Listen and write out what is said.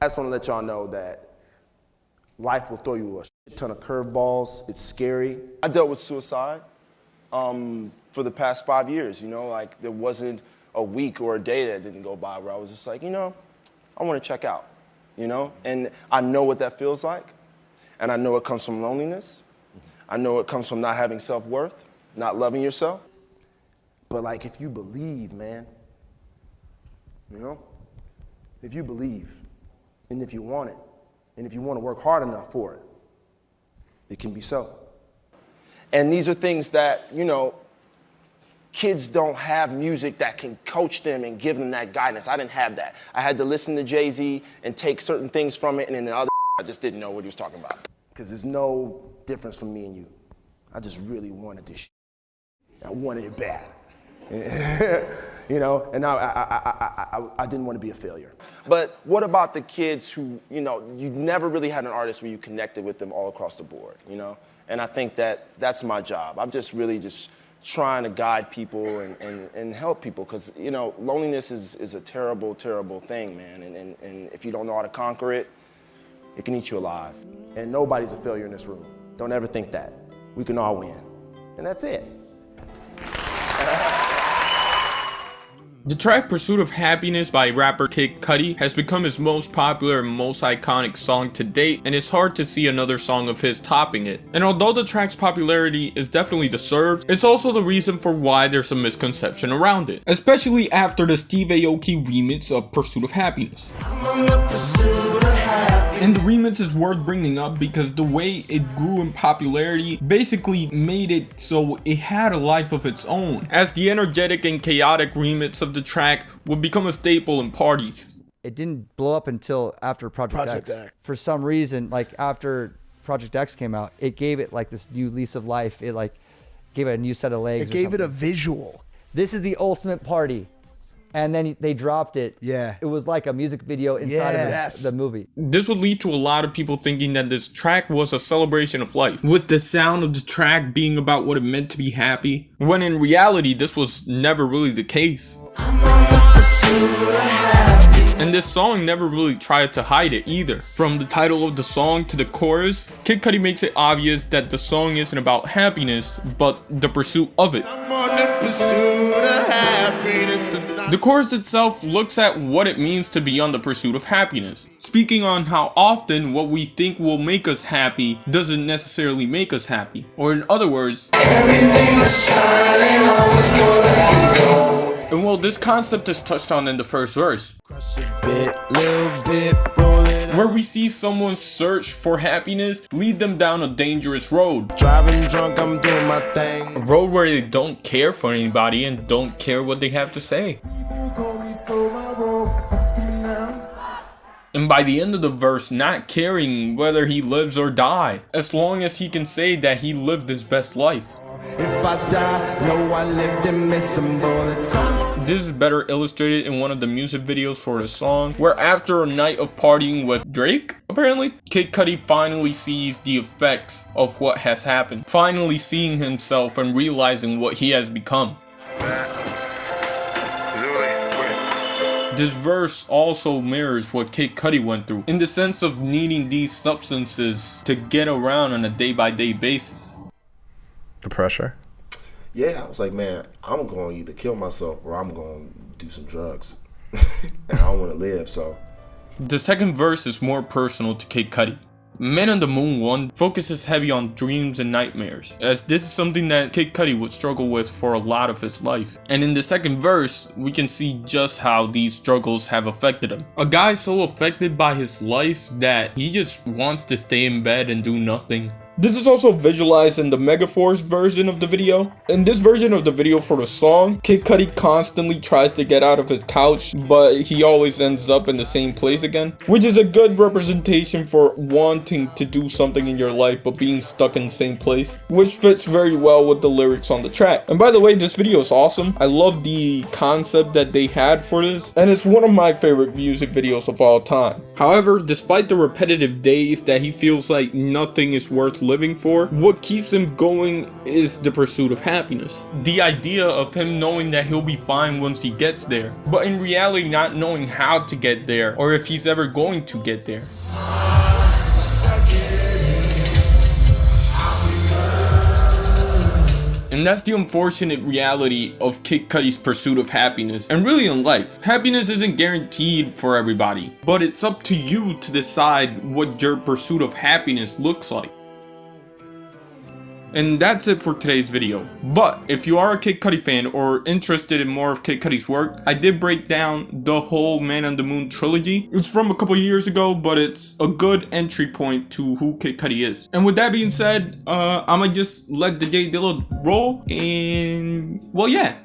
I just want to let y'all know that life will throw you a shit ton of curveballs. It's scary. I dealt with suicide for the past 5 years, you know, like there wasn't a week or a day that didn't go by where I was just like, you know, I want to check out, you know? And I know what that feels like. And I know it comes from loneliness. I know it comes from not having self-worth, not loving yourself. But like, if you believe, man, you know? If you believe, and if you want it, and if you want to work hard enough for it, it can be so. And these are things that, you know, kids don't have music that can coach them and give them that guidance. I didn't have that. I had to listen to Jay-Z and take certain things from it, and then the other I just didn't know what he was talking about. Because there's no difference from me and you. I just really wanted this shit. I wanted it bad. You know, and I didn't want to be a failure. But what about the kids who, you know, you never really had an artist where you connected with them all across the board, you know? And I think that that's my job. I'm just really just trying to guide people and help people, because, you know, loneliness is a terrible, terrible thing, man. And if you don't know how to conquer it, it can eat you alive. And nobody's a failure in this room. Don't ever think that. We can all win. And that's it. The track Pursuit of Happiness by rapper Kid Cudi has become his most popular and most iconic song to date, and it's hard to see another song of his topping it. And although the track's popularity is definitely deserved, it's also the reason for why there's a misconception around it, especially after the Steve Aoki remix of Pursuit of Happiness. And the remix is worth bringing up because the way it grew in popularity basically made it so it had a life of its own, as the energetic and chaotic remix of the track would become a staple in parties. It didn't blow up until after Project X. For some reason, like after Project X came out, it gave it like this new lease of life. It like gave it a new set of legs. It gave it a visual. This is the ultimate party. And then they dropped it. Yeah. It was like a music video inside of the movie. This would lead to a lot of people thinking that this track was a celebration of life, with the sound of the track being about what it meant to be happy, when in reality this was never really the case. And this song never really tried to hide it either. From the title of the song to the chorus, Kid Cudi makes it obvious that the song isn't about happiness, but the pursuit of it. The chorus itself looks at what it means to be on the pursuit of happiness, speaking on how often what we think will make us happy doesn't necessarily make us happy. Or in other words, everything is shining, always gonna be gold. And well, this concept is touched on in the first verse, where we see someone's search for happiness lead them down a dangerous road. Driving drunk, I'm doing my thing. A road where they don't care for anybody and don't care what they have to say. And by the end of the verse, not caring whether he lives or die, as long as he can say that he lived his best life. If I die, no, I lived and missed some bullets. This is better illustrated in one of the music videos for the song, where after a night of partying with Drake, apparently, Kid Cudi finally sees the effects of what has happened, finally seeing himself and realizing what he has become. This verse also mirrors what Kid Cudi went through, in the sense of needing these substances to get around on a day-by-day basis. The pressure? Yeah, I was like, man, I'm going to either kill myself or I'm going to do some drugs. And I don't want to live, so. The second verse is more personal to Kid Cudi. Men on the Moon 1 focuses heavy on dreams and nightmares, as this is something that Kid Cudi would struggle with for a lot of his life. And in the second verse, we can see just how these struggles have affected him. A guy so affected by his life that he just wants to stay in bed and do nothing. This is also visualized in the Megaforce version of the video. In this version of the video for the song, Kid Cudi constantly tries to get out of his couch, but he always ends up in the same place again, which is a good representation for wanting to do something in your life but being stuck in the same place, which fits very well with the lyrics on the track. And by the way, this video is awesome. I love the concept that they had for this, and it's one of my favorite music videos of all time. However, despite the repetitive days that he feels like nothing is worth worth living for, what keeps him going is the pursuit of happiness. The idea of him knowing that he'll be fine once he gets there, but in reality not knowing how to get there or if he's ever going to get there. And that's the unfortunate reality of Kid Cudi's pursuit of happiness, and really in life. Happiness isn't guaranteed for everybody, but it's up to you to decide what your pursuit of happiness looks like. And that's it for today's video. But if you are a Kid Cudi fan or interested in more of Kid Cudi's work, I did break down the whole Man on the Moon trilogy. It's from a couple years ago, but it's a good entry point to who Kid Cudi is. And with that being said, I'ma just let the J Dilla roll, and well, yeah.